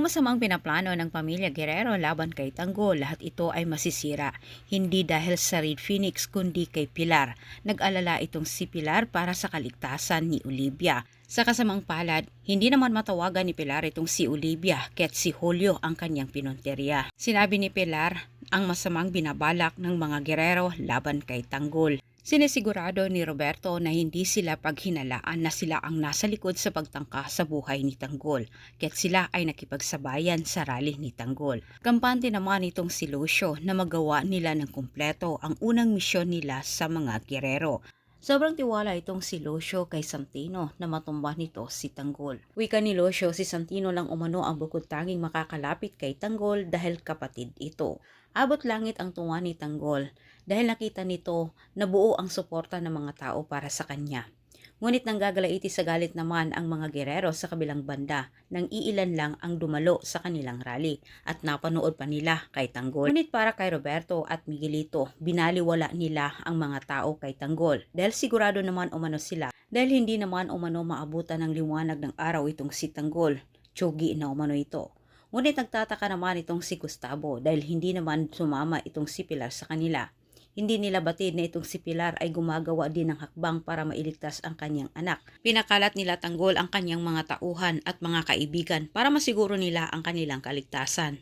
masamang pinaplano ng pamilya Guerrero laban kay Tanggol, lahat ito ay masisira. Hindi dahil sa Red Phoenix kundi kay Pilar. Nag-alala itong si Pilar para sa kaligtasan ni Olivia. Sa kasamang palad, hindi naman matawagan ni Pilar itong si Olivia kaya't si Julio ang kanyang pinunteriya. Sinabi ni Pilar ang masamang binabalak ng mga Guerrero laban kay Tanggol. Sinisigurado ni Roberto na hindi sila paghinalaan na sila ang nasa likod sa pagtangka sa buhay ni Tanggol, kaya't sila ay nakipagsabayan sa rally ni Tanggol. Kampante naman itong si Lucio na magawa nila ng kumpleto ang unang misyon nila sa mga Guerrero. Sobrang tiwala itong si Lucio kay Santino na matumba nito si Tanggol. Wika ni Lucio, si Santino lang umano ang bukod tanging makakalapit kay Tanggol dahil kapatid ito. Abot langit ang tuwa ni Tanggol dahil nakita nito na buo ang suporta ng mga tao para sa kanya. Ngunit nanggagalaiti sa galit naman ang mga Guerrero sa kabilang banda nang iilan lang ang dumalo sa kanilang rally at napanood pa nila kay Tanggol. Ngunit para kay Roberto at Miguelito, binaliwala nila ang mga tao kay Tanggol dahil sigurado naman umano sila dahil hindi naman umano maabutan ng liwanag ng araw itong si Tanggol. Tsugi na umano ito. Ngunit nagtataka naman itong si Gustavo dahil hindi naman sumama itong si Pilar sa kanila. Hindi nila batid na itong si Pilar ay gumagawa din ng hakbang para mailigtas ang kanyang anak. Pinakalat nila Tanggol ang kanyang mga tauhan at mga kaibigan para masiguro nila ang kanilang kaligtasan.